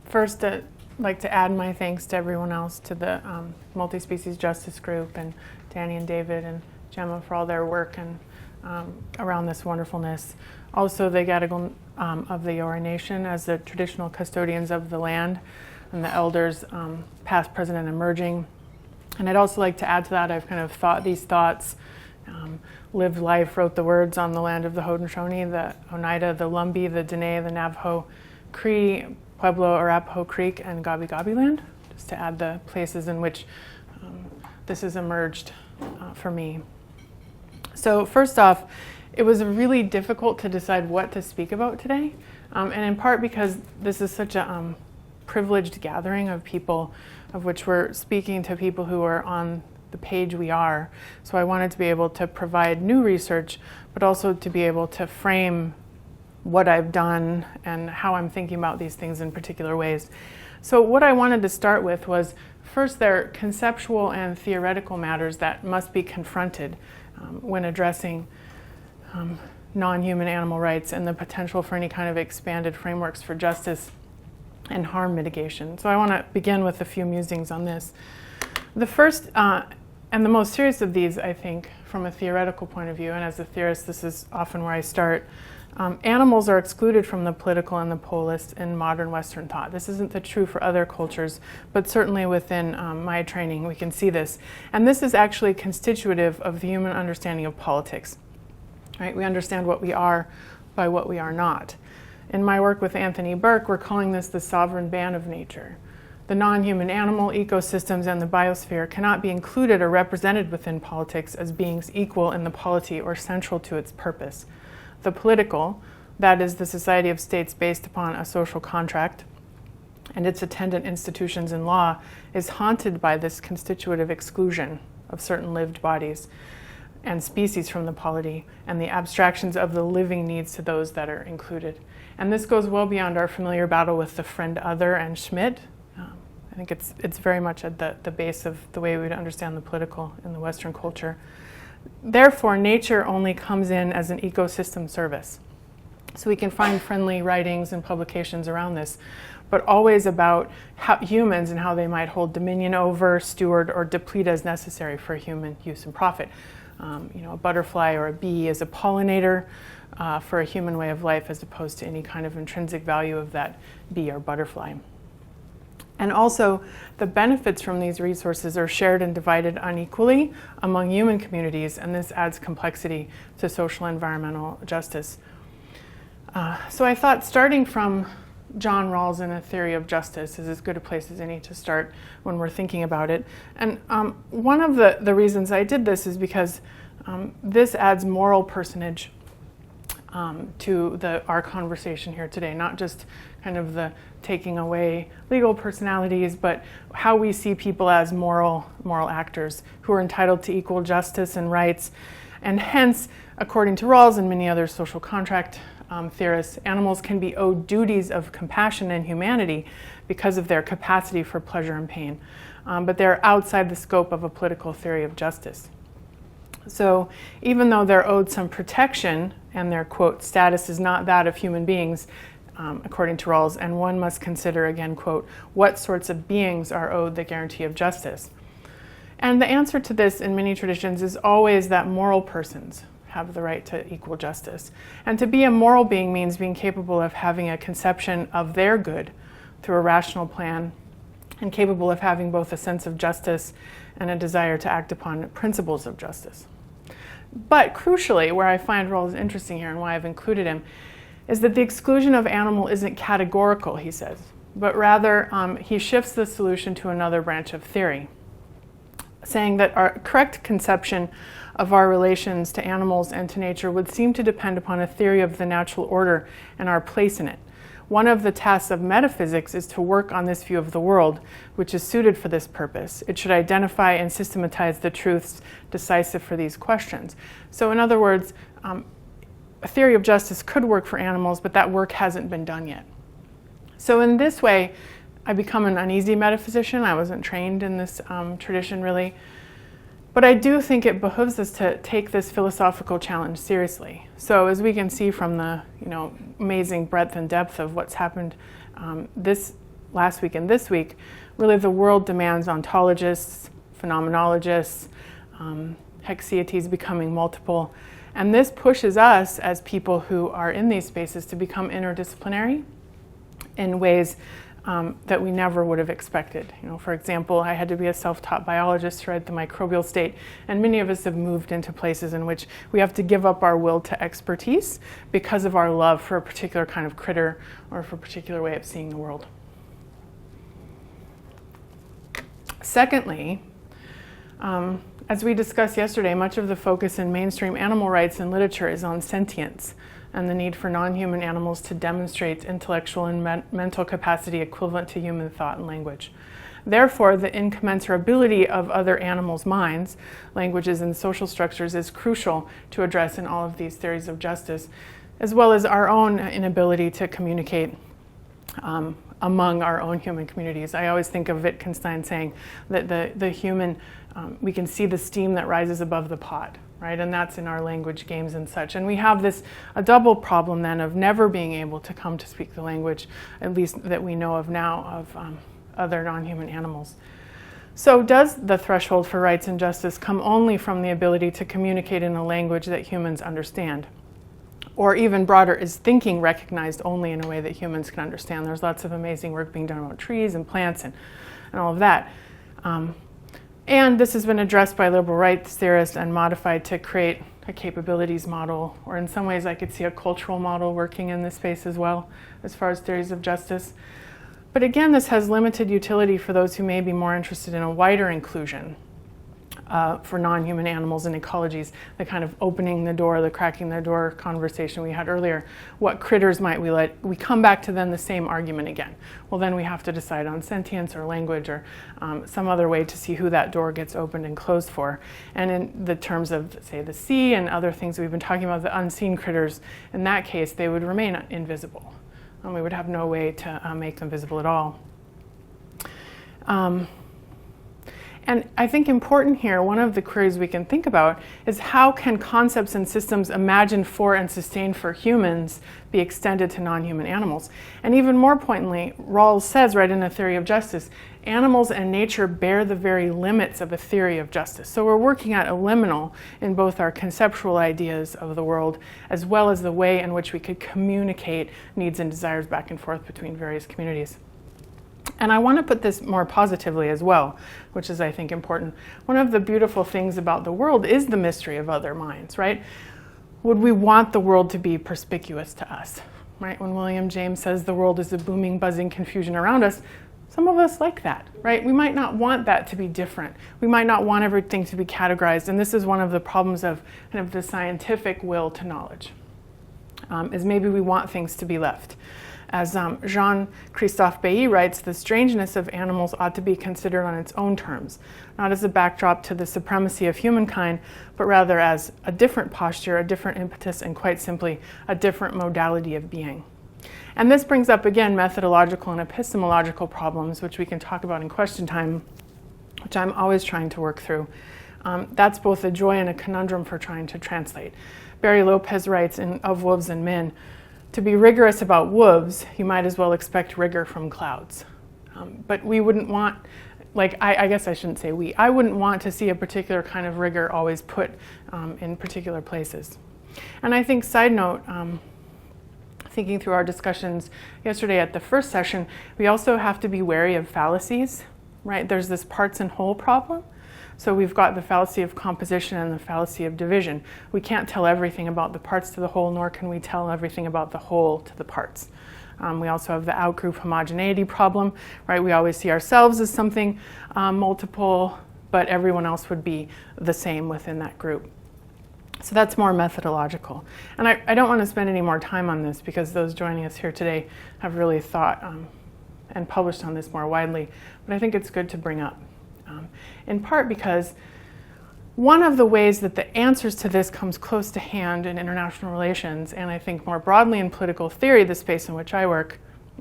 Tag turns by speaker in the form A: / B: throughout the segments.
A: First, I'd like to add my thanks to everyone else, to the Multispecies Justice Group, and Danny and David and Gemma for all their work and around this wonderfulness. Also, the Gadigal of the Eora Nation as the traditional custodians of the land, and the elders, past, present, and emerging. And I'd also like to add to that, I've kind of thought these thoughts, lived life, wrote the words on the land of the Haudenosaunee, the Oneida, the Lumbee, the Dene, the Navajo, Cree, Pueblo, Arapaho Creek, and Gabi Gabi land, just to add the places in which this has emerged for me. So first off, it was really difficult to decide what to speak about today, and in part because this is such a privileged gathering of people, of which we're speaking to people who are on the page we are. So I wanted to be able to provide new research, but also to be able to frame what I've done and how I'm thinking about these things in particular ways. So what I wanted to start with was, first, there are conceptual and theoretical matters that must be confronted when addressing non-human animal rights and the potential for any kind of expanded frameworks for justice and harm mitigation. So I want to begin with a few musings on this. The first and the most serious of these, I think, from a theoretical point of view, and as a theorist, this is often where I start, animals are excluded from the political and the polist in modern Western thought. This isn't true for other cultures, but certainly within my training, we can see this. And this is actually constitutive of the human understanding of politics. Right? We understand what we are by what we are not. In my work with Anthony Burke, we're calling this the sovereign ban of nature. The non-human animal ecosystems and the biosphere cannot be included or represented within politics as beings equal in the polity or central to its purpose. The political, that is the society of states based upon a social contract, and its attendant institutions and law, is haunted by this constitutive exclusion of certain lived bodies and species from the polity, and the abstractions of the living needs to those that are included. And this goes well beyond our familiar battle with the friend other and Schmidt. I think it's very much at the base of the way we would understand the political in the Western culture. Therefore, nature only comes in as an ecosystem service. So we can find friendly writings and publications around this, but always about humans and how they might hold dominion over, steward, or deplete as necessary for human use and profit. A butterfly or a bee is a pollinator for a human way of life, as opposed to any kind of intrinsic value of that bee or butterfly. And also, the benefits from these resources are shared and divided unequally among human communities, and this adds complexity to social and environmental justice. So I thought, starting from John Rawls in A Theory of Justice is as good a place as any to start when we're thinking about it. And one of the reasons I did this is because this adds moral personage to our conversation here today, not just kind of the taking away legal personalities, but how we see people as moral actors who are entitled to equal justice and rights. And hence, according to Rawls and many other social contract theorists, animals can be owed duties of compassion and humanity because of their capacity for pleasure and pain. But they're outside the scope of a political theory of justice. So even though they're owed some protection and their, quote, status is not that of human beings, according to Rawls, and one must consider, again, quote, what sorts of beings are owed the guarantee of justice. And the answer to this in many traditions is always that moral persons have the right to equal justice. And to be a moral being means being capable of having a conception of their good through a rational plan, and capable of having both a sense of justice and a desire to act upon principles of justice. But crucially, where I find Rawls interesting here and why I've included him, is that the exclusion of animal isn't categorical, he says, but rather he shifts the solution to another branch of theory, saying that our correct conception of our relations to animals and to nature would seem to depend upon a theory of the natural order and our place in it. One of the tasks of metaphysics is to work on this view of the world, which is suited for this purpose. It should identify and systematize the truths decisive for these questions. So in other words, a theory of justice could work for animals, but that work hasn't been done yet. So in this way, I become an uneasy metaphysician. I wasn't trained in this tradition, really. But I do think it behooves us to take this philosophical challenge seriously. So as we can see from the amazing breadth and depth of what's happened, this last week and this week, really the world demands ontologists, phenomenologists, hexietes becoming multiple. And this pushes us as people who are in these spaces to become interdisciplinary in ways that we never would have expected. For example, I had to be a self-taught biologist to write the microbial state, and many of us have moved into places in which we have to give up our will to expertise because of our love for a particular kind of critter or for a particular way of seeing the world. Secondly, as we discussed yesterday, much of the focus in mainstream animal rights and literature is on sentience and the need for non-human animals to demonstrate intellectual and mental capacity equivalent to human thought and language. Therefore, the incommensurability of other animals' minds, languages, and social structures is crucial to address in all of these theories of justice, as well as our own inability to communicate among our own human communities. I always think of Wittgenstein saying that the human, we can see the steam that rises above the pot, right? And that's in our language games and such. And we have a double problem then of never being able to come to speak the language, at least that we know of now, of other non-human animals. So does the threshold for rights and justice come only from the ability to communicate in a language that humans understand? Or even broader, is thinking recognized only in a way that humans can understand? There's lots of amazing work being done about trees and plants and all of that. And this has been addressed by liberal rights theorists and modified to create a capabilities model, or in some ways I could see a cultural model working in this space as well, as far as theories of justice. But again, this has limited utility for those who may be more interested in a wider inclusion for non-human animals and ecologies, the kind of opening the door, the cracking the door conversation we had earlier. What critters might we let? We come back to then the same argument again. Well, then we have to decide on sentience or language or some other way to see who that door gets opened and closed for. And in the terms of, say, the sea and other things we've been talking about, the unseen critters, in that case, they would remain invisible. And we would have no way to make them visible at all. And I think important here, one of the queries we can think about is how can concepts and systems imagined for and sustained for humans be extended to non-human animals? And even more pointedly, Rawls says right in A Theory of Justice, animals and nature bear the very limits of a theory of justice. So we're working at a liminal in both our conceptual ideas of the world as well as the way in which we could communicate needs and desires back and forth between various communities. And I want to put this more positively as well, which is, I think, important. One of the beautiful things about the world is the mystery of other minds, right? Would we want the world to be perspicuous to us, right? When William James says the world is a booming, buzzing confusion around us, some of us like that, right? We might not want that to be different. We might not want everything to be categorized. And this is one of the problems of kind of the scientific will to knowledge, is maybe we want things to be left. As Jean-Christophe Bailly writes, the strangeness of animals ought to be considered on its own terms, not as a backdrop to the supremacy of humankind, but rather as a different posture, a different impetus, and quite simply, a different modality of being. And this brings up, again, methodological and epistemological problems, which we can talk about in question time, which I'm always trying to work through. That's both a joy and a conundrum for trying to translate. Barry Lopez writes in Of Wolves and Men, to be rigorous about wolves, you might as well expect rigor from clouds. But we wouldn't want, I guess I shouldn't say we, I wouldn't want to see a particular kind of rigor always put in particular places. And I think, side note, thinking through our discussions yesterday at the first session, we also have to be wary of fallacies, right? There's this parts and whole problem. So we've got the fallacy of composition and the fallacy of division. We can't tell everything about the parts to the whole, nor can we tell everything about the whole to the parts. We also have the outgroup homogeneity problem, right? We always see ourselves as something multiple, but everyone else would be the same within that group. So that's more methodological. And I don't want to spend any more time on this because those joining us here today have really thought and published on this more widely, but I think it's good to bring up. In part because one of the ways that the answers to this comes close to hand in international relations, and I think more broadly in political theory, the space in which I work,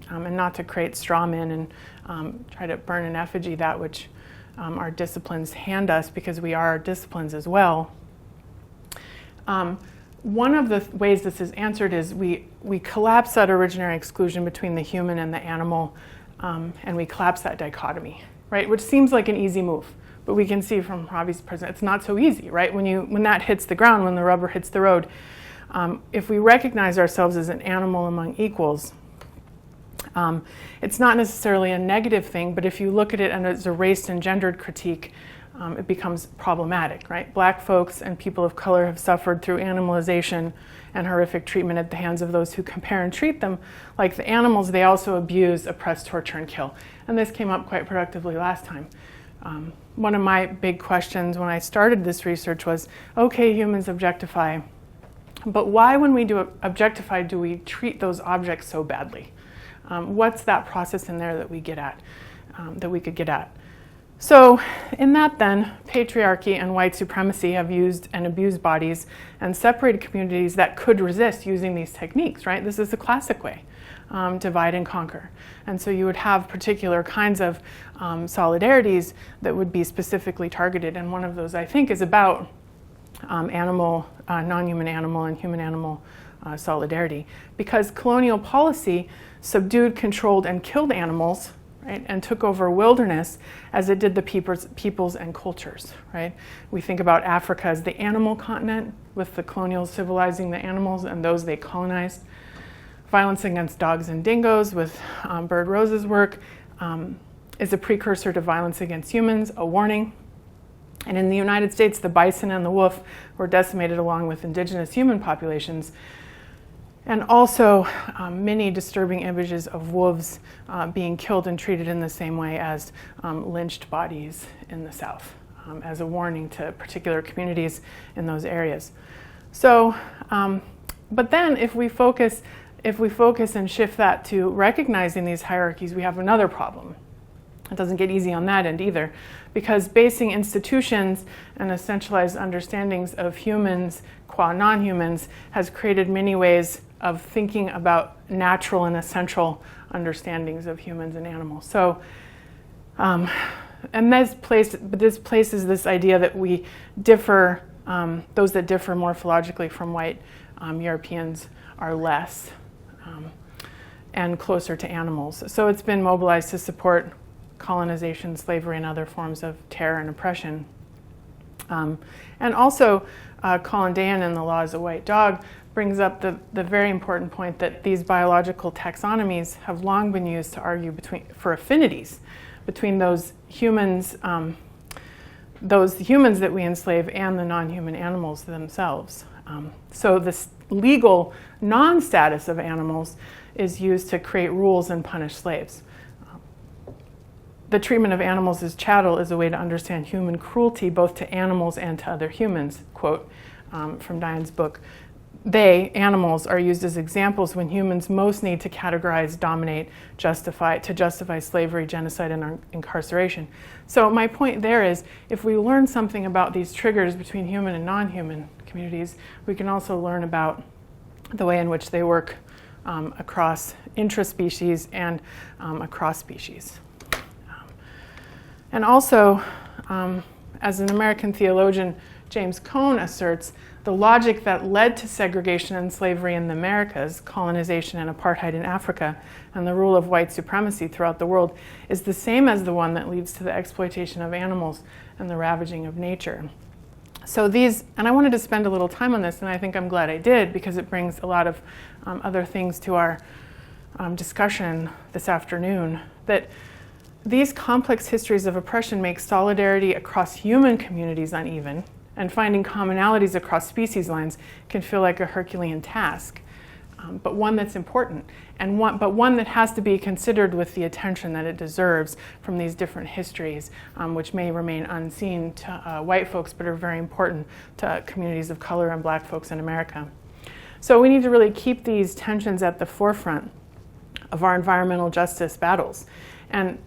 A: and not to create straw men and try to burn in effigy that which our disciplines hand us, because we are disciplines as well. One of the ways this is answered is we collapse that originary exclusion between the human and the animal and we collapse that dichotomy, right? Which seems like an easy move, but we can see from Ravi's presentation, it's not so easy, right? When that hits the ground, when the rubber hits the road, if we recognize ourselves as an animal among equals, it's not necessarily a negative thing, but if you look at it as a race and gendered critique, it becomes problematic, right? Black folks and people of color have suffered through animalization and horrific treatment at the hands of those who compare and treat them like the animals they also abuse, oppress, torture, and kill. And this came up quite productively last time. One of my big questions when I started this research was, okay, humans objectify, but why when we do objectify do we treat those objects so badly? What's that process in there that we get at, that we could get at? So in that then, patriarchy and white supremacy have used and abused bodies and separated communities that could resist using these techniques, right? This is the classic way, divide and conquer. And so you would have particular kinds of solidarities that would be specifically targeted. And one of those, I think, is about non-human animal and human animal solidarity. Because colonial policy subdued, controlled, and killed animals, right, and took over wilderness as it did the peoples and cultures, right? We think about Africa as the animal continent, with the colonials civilizing the animals and those they colonized. Violence against dogs and dingoes with Bird Rose's work is a precursor to violence against humans, a warning. And in the United States, the bison and the wolf were decimated along with indigenous human populations. And also many disturbing images of wolves being killed and treated in the same way as lynched bodies in the South, as a warning to particular communities in those areas. So, but then if we focus and shift that to recognizing these hierarchies, we have another problem. It doesn't get easy on that end either, because basing institutions and essentialized understandings of humans qua non-humans has created many ways of thinking about natural and essential understandings of humans and animals. So, and this places this idea that we differ, those that differ morphologically from white Europeans are less and closer to animals. So it's been mobilized to support colonization, slavery, and other forms of terror and oppression. And also, Colin Dayan in The Law is a White Dog brings up the very important point that these biological taxonomies have long been used to argue for affinities between those humans that we enslave and the non-human animals themselves. So this legal non-status of animals is used to create rules and punish slaves. The treatment of animals as chattel is a way to understand human cruelty both to animals and to other humans. Quote from Dayan's book, "They, animals, are used as examples when humans most need to categorize, dominate, justify slavery, genocide, and incarceration." So my point there is, if we learn something about these triggers between human and non-human communities, we can also learn about the way in which they work across intraspecies and across species. And also, as an American theologian, James Cone asserts, the logic that led to segregation and slavery in the Americas, colonization and apartheid in Africa, and the rule of white supremacy throughout the world is the same as the one that leads to the exploitation of animals and the ravaging of nature. So and I wanted to spend a little time on this, and I think I'm glad I did, because it brings a lot of other things to our discussion this afternoon, that these complex histories of oppression make solidarity across human communities uneven, and finding commonalities across species lines can feel like a Herculean task, but one that's important, but one that has to be considered with the attention that it deserves from these different histories, which may remain unseen to white folks, but are very important to communities of color and black folks in America. So we need to really keep these tensions at the forefront of our environmental justice battles. And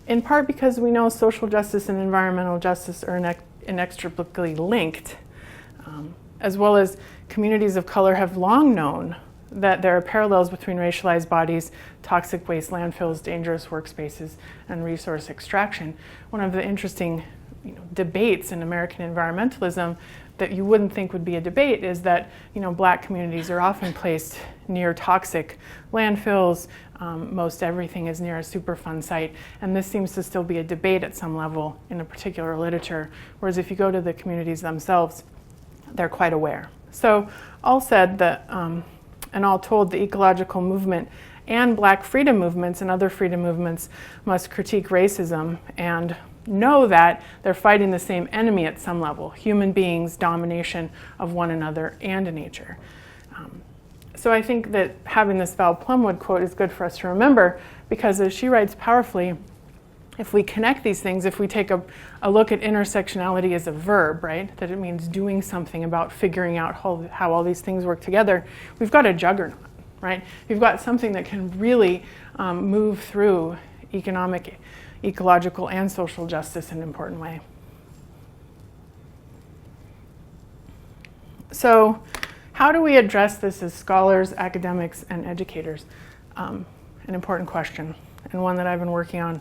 A: in part because we know social justice and environmental justice are inextricably linked, as well as communities of color have long known that there are parallels between racialized bodies, toxic waste landfills, dangerous workspaces, and resource extraction. One of the interesting debates in American environmentalism that you wouldn't think would be a debate is that, Black communities are often placed near toxic landfills. Most everything is near a Superfund site, and this seems to still be a debate at some level in a particular literature, whereas if you go to the communities themselves, they're quite aware. So all said, and all told, the ecological movement and Black freedom movements and other freedom movements must critique racism and know that they're fighting the same enemy at some level, human beings' domination of one another and nature. So I think that having this Val Plumwood quote is good for us to remember, because as she writes powerfully, if we connect these things, if we take a look at intersectionality as a verb, right, that it means doing something about figuring out how all these things work together, we've got a juggernaut, right? We've got something that can really move through economic, ecological, and social justice in an important way. So how do we address this as scholars, academics, and educators? An important question, and one that I've been working on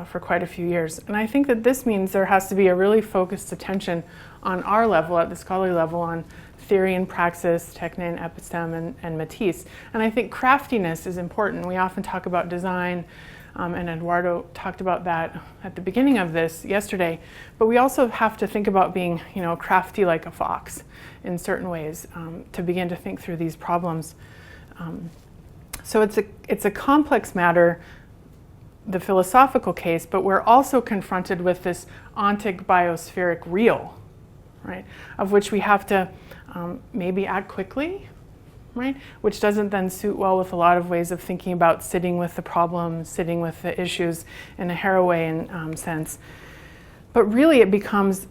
A: for quite a few years. And I think that this means there has to be a really focused attention on our level, at the scholarly level, on theory and praxis, techne and episteme, and Matisse. And I think craftiness is important. We often talk about design, and Eduardo talked about that at the beginning of this yesterday. But we also have to think about being, crafty like a fox in certain ways to begin to think through these problems. So it's a complex matter, the philosophical case, but we're also confronted with this ontic biospheric real, right, of which we have to maybe act quickly, right, which doesn't then suit well with a lot of ways of thinking about sitting with the problem, sitting with the issues in a Harawaiian sense. But really it becomes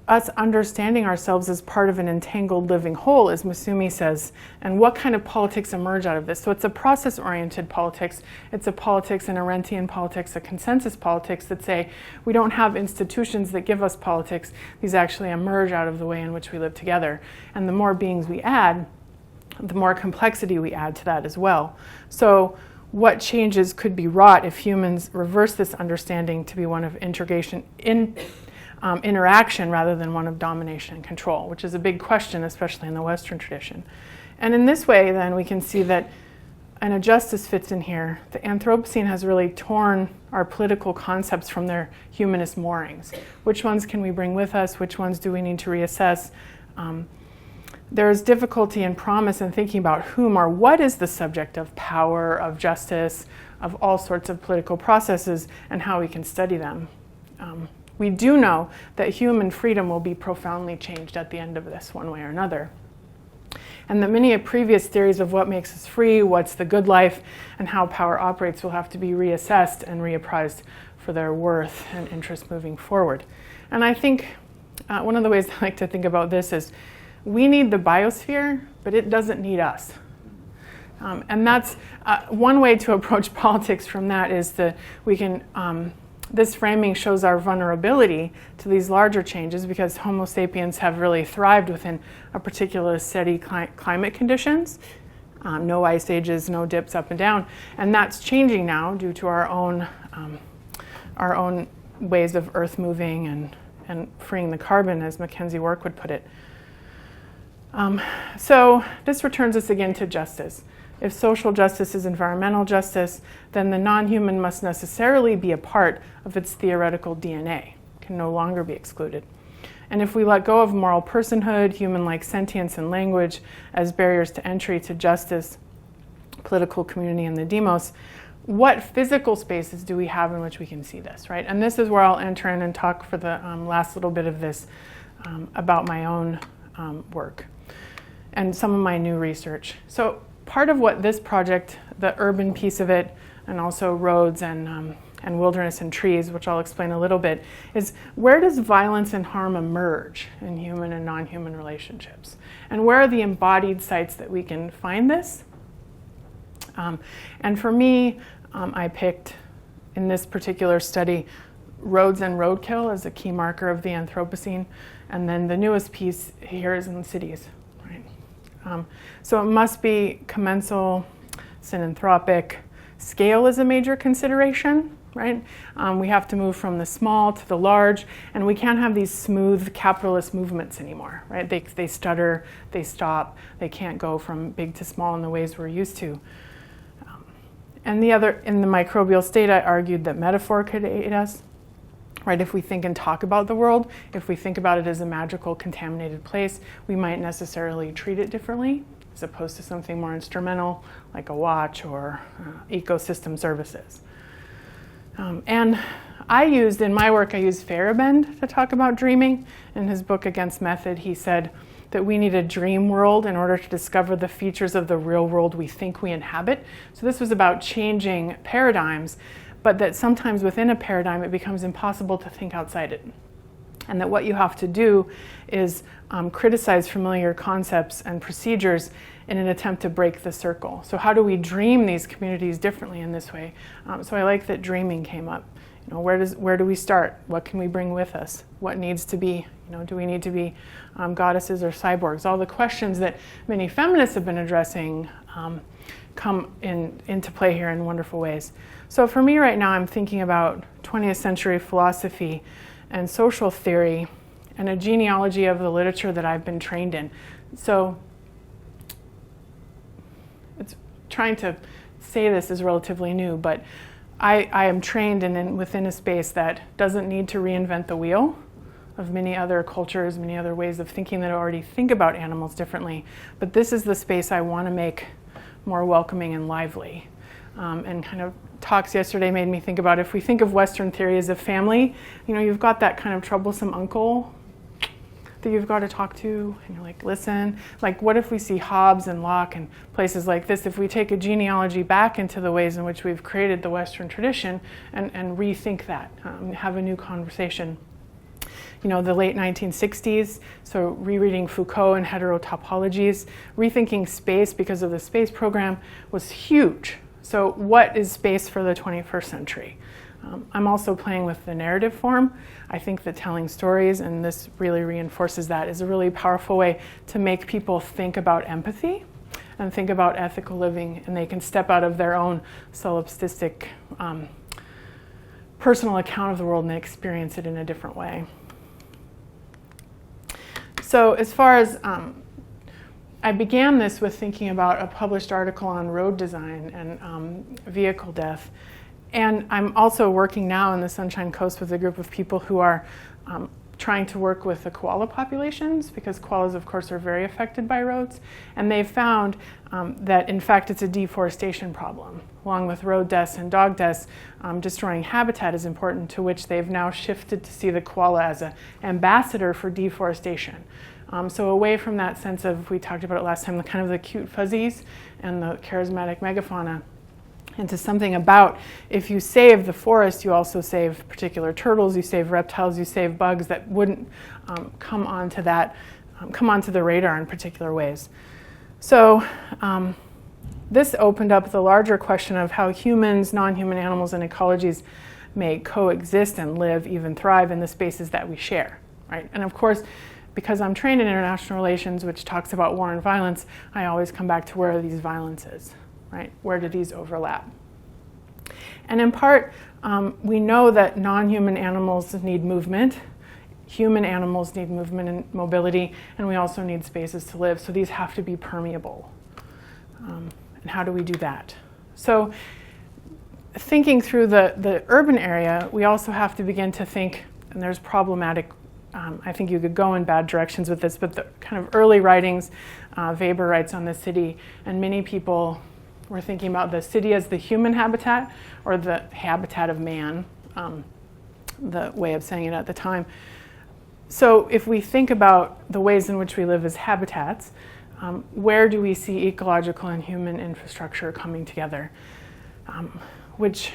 A: us understanding ourselves as part of an entangled living whole, as Masumi says, and what kind of politics emerge out of this. So it's a process-oriented politics. It's a politics, an Arendtian politics, a consensus politics that say we don't have institutions that give us politics. These actually emerge out of the way in which we live together. And the more beings we add, the more complexity we add to that as well. So what changes could be wrought if humans reverse this understanding to be one of interaction rather than one of domination and control, which is a big question, especially in the Western tradition. And in this way, then, we can see that, and a justice fits in here, the Anthropocene has really torn our political concepts from their humanist moorings. Which ones can we bring with us? Which ones do we need to reassess? There is difficulty and promise in thinking about whom or what is the subject of power, of justice, of all sorts of political processes, and how we can study them. We do know that human freedom will be profoundly changed at the end of this, one way or another. And that many of previous theories of what makes us free, what's the good life, and how power operates will have to be reassessed and reappraised for their worth and interest moving forward. And I think one of the ways I like to think about this is we need the biosphere, but it doesn't need us. And that's one way to approach politics from that is that we can this framing shows our vulnerability to these larger changes because Homo sapiens have really thrived within a particular steady climate conditions. No ice ages, no dips up and down. And that's changing now due to our own ways of earth moving and freeing the carbon, as Mackenzie Work would put it. So this returns us again to justice. If social justice is environmental justice, then the non-human must necessarily be a part of its theoretical DNA, can no longer be excluded. And if we let go of moral personhood, human-like sentience and language as barriers to entry to justice, political community, and the demos, what physical spaces do we have in which we can see this, right? And this is where I'll enter in and talk for the last little bit of this about my own work and some of my new research. So part of what this project, the urban piece of it, and also roads and wilderness and trees, which I'll explain a little bit, is where does violence and harm emerge in human and non-human relationships? And where are the embodied sites that we can find this? And for me, I picked, in this particular study, roads and roadkill as a key marker of the Anthropocene. And then the newest piece here is in cities. So it must be commensal, synanthropic. Scale is a major consideration. right? We have to move from the small to the large, and we can't have these smooth capitalist movements anymore, right? They stutter, they stop, they can't go from big to small in the ways we're used to. And in the microbial state, I argued that metaphor could aid us, right? If we think and talk about the world, if we think about it as a magical, contaminated place, we might necessarily treat it differently, as opposed to something more instrumental, like a watch or ecosystem services. And in my work, I used Feyerabend to talk about dreaming. In his book, Against Method, he said that we need a dream world in order to discover the features of the real world we think we inhabit. So this was about changing paradigms, but that sometimes within a paradigm, it becomes impossible to think outside it. And that what you have to do is criticize familiar concepts and procedures in an attempt to break the circle. So how do we dream these communities differently in this way? So I like that dreaming came up. Where do we start? What can we bring with us? What needs to be, do we need to be goddesses or cyborgs? All the questions that many feminists have been addressing come into play here in wonderful ways. So for me right now, I'm thinking about 20th century philosophy and social theory and a genealogy of the literature that I've been trained in. So it's trying to say this is relatively new, but I am trained within a space that doesn't need to reinvent the wheel of many other cultures, many other ways of thinking that already think about animals differently. But this is the space I want to make more welcoming and lively. And kind of talks yesterday made me think about, if we think of Western theory as a family, you've got that kind of troublesome uncle that you've got to talk to, and you're like, listen. Like, what if we see Hobbes and Locke and places like this? If we take a genealogy back into the ways in which we've created the Western tradition and rethink that, have a new conversation. The late 1960s, so rereading Foucault and heterotopologies, rethinking space because of the space program was huge. So what is space for the 21st century? I'm also playing with the narrative form. I think that telling stories, and this really reinforces that, is a really powerful way to make people think about empathy and think about ethical living, and they can step out of their own solipsistic personal account of the world and experience it in a different way. So as far as I began this with thinking about a published article on road design and vehicle death. And I'm also working now in the Sunshine Coast with a group of people who are trying to work with the koala populations, because koalas, of course, are very affected by roads. And they've found that, in fact, it's a deforestation problem. Along with road deaths and dog deaths, destroying habitat is important, to which they've now shifted to see the koala as an ambassador for deforestation. So away from that sense of, we talked about it last time, the kind of the cute fuzzies and the charismatic megafauna, into something about, if you save the forest, you also save particular turtles, you save reptiles, you save bugs that wouldn't come onto the radar in particular ways. So this opened up the larger question of how humans, non-human animals, and ecologies may coexist and live, even thrive in the spaces that we share, right? And of course, because I'm trained in international relations, which talks about war and violence, I always come back to, where are these violences? Right? Where do these overlap? And in part, we know that non-human animals need movement, human animals need movement and mobility, and we also need spaces to live. So these have to be permeable. And how do we do that? So thinking through the urban area, we also have to begin to think, and there's problematic, I think you could go in bad directions with this, but the kind of early writings, Weber writes on the city, and many people were thinking about the city as the human habitat, or the habitat of man, the way of saying it at the time. So if we think about the ways in which we live as habitats, where do we see ecological and human infrastructure coming together? Which,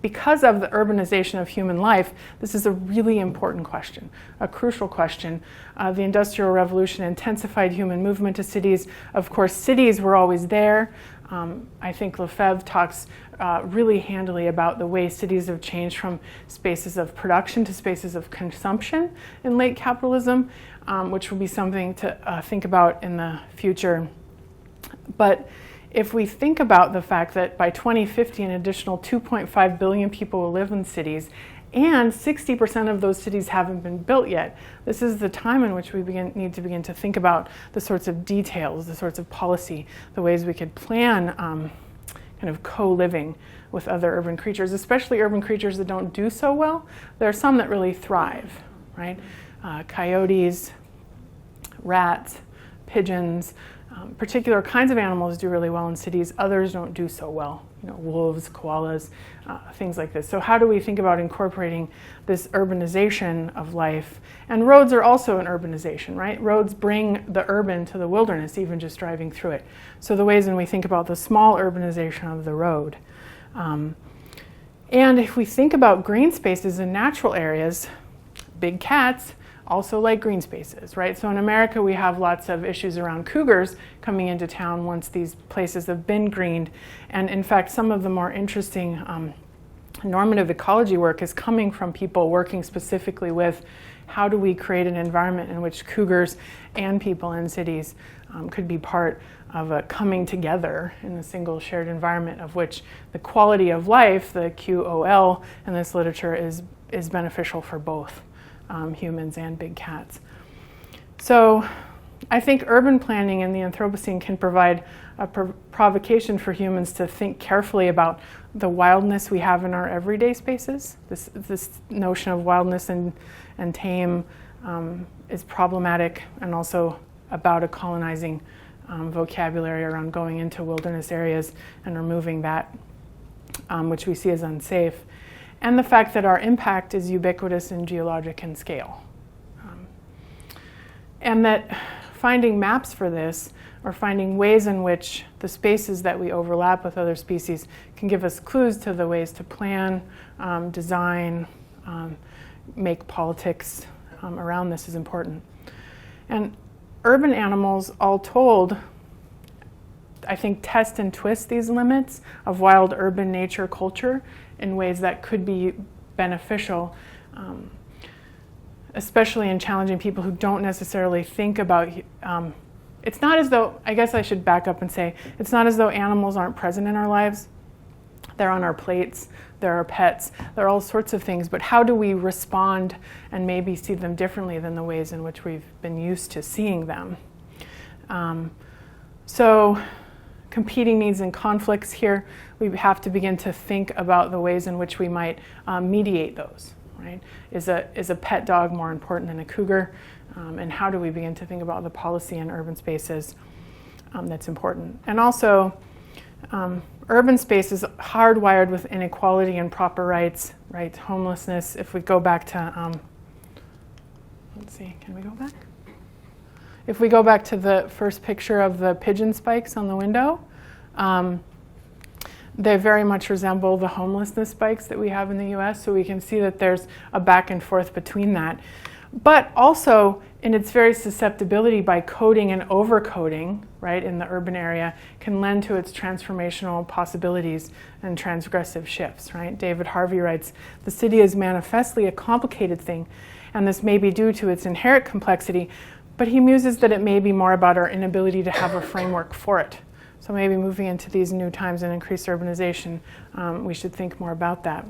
A: because of the urbanization of human life, this is a really important question, a crucial question. The Industrial Revolution intensified human movement to cities. Of course, cities were always there. I think Lefebvre talks really handily about the way cities have changed from spaces of production to spaces of consumption in late capitalism, which will be something to think about in the future. But if we think about the fact that by 2050 an additional 2.5 billion people will live in cities, and 60% of those cities haven't been built yet, this is the time in which we need to begin to think about the sorts of details, the sorts of policy, the ways we could plan kind of co-living with other urban creatures, especially urban creatures that don't do so well. There are some that really thrive, right? Coyotes, rats, pigeons, particular kinds of animals do really well in cities. Others don't do so well. Wolves, koalas, things like this. So how do we think about incorporating this urbanization of life? And roads are also an urbanization, right? Roads bring the urban to the wilderness, even just driving through it. So the ways in we think about the small urbanization of the road. And if we think about green spaces in natural areas, big cats also like green spaces, right? So in America, we have lots of issues around cougars coming into town once these places have been greened. And in fact, some of the more interesting normative ecology work is coming from people working specifically with how do we create an environment in which cougars and people in cities could be part of a coming together in a single shared environment, of which the quality of life, the QOL in this literature, is beneficial for both humans and big cats. So I think urban planning in the Anthropocene can provide a provocation for humans to think carefully about the wildness we have in our everyday spaces. This notion of wildness and tame is problematic, and also about a colonizing vocabulary around going into wilderness areas and removing that, which we see as unsafe. And the fact that our impact is ubiquitous in geologic and scale. And that finding maps for this, or finding ways in which the spaces that we overlap with other species can give us clues to the ways to plan, design, make politics around this is important. And urban animals, all told, I think test and twist these limits of wild urban nature culture in ways that could be beneficial, especially in challenging people who don't necessarily think about, it's not as though, I guess I should back up and say, it's not as though animals aren't present in our lives. They're on our plates, they're our pets, they're all sorts of things, but how do we respond and maybe see them differently than the ways in which we've been used to seeing them? So competing needs and conflicts here, we have to begin to think about the ways in which we might mediate those, right? Is a pet dog more important than a cougar? And how do we begin to think about the policy in urban spaces that's important? And also, urban space is hardwired with inequality and proper rights, right? Homelessness. If we go back to, let's see, can we go back? If we go back to the first picture of the pigeon spikes on the window, they very much resemble the homelessness spikes that we have in the US, so we can see that there's a back and forth between that. But also, in its very susceptibility by coding and overcoding, right, in the urban area, can lend to its transformational possibilities and transgressive shifts, right? David Harvey writes, "The city is manifestly a complicated thing, and this may be due to its inherent complexity, but he muses that it may be more about our inability to have a framework for it." So maybe moving into these new times and increased urbanization, we should think more about that.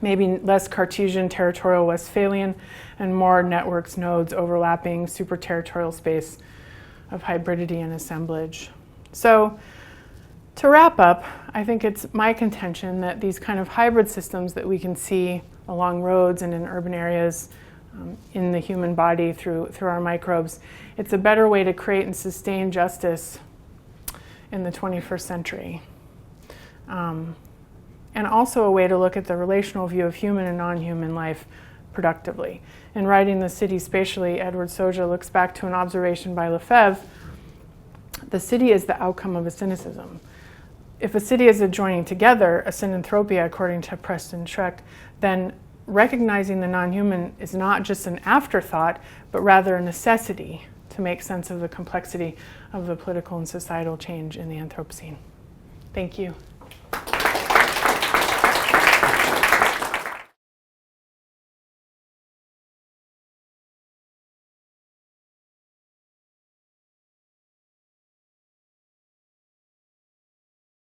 A: Maybe less Cartesian, territorial Westphalian, and more networks, nodes, overlapping, super-territorial space of hybridity and assemblage. So to wrap up, I think it's my contention that these kind of hybrid systems that we can see along roads and in urban areas, in the human body through our microbes, it's a better way to create and sustain justice in the 21st century. And also a way to look at the relational view of human and non-human life productively. In writing The City Spatially, Edward Soja looks back to an observation by Lefebvre: the city is the outcome of a cynicism. If a city is a joining together, a synanthropia, according to Preston Schreck, then recognizing the non-human is not just an afterthought, but rather a necessity to make sense of the complexity of the political and societal change in the Anthropocene. Thank you.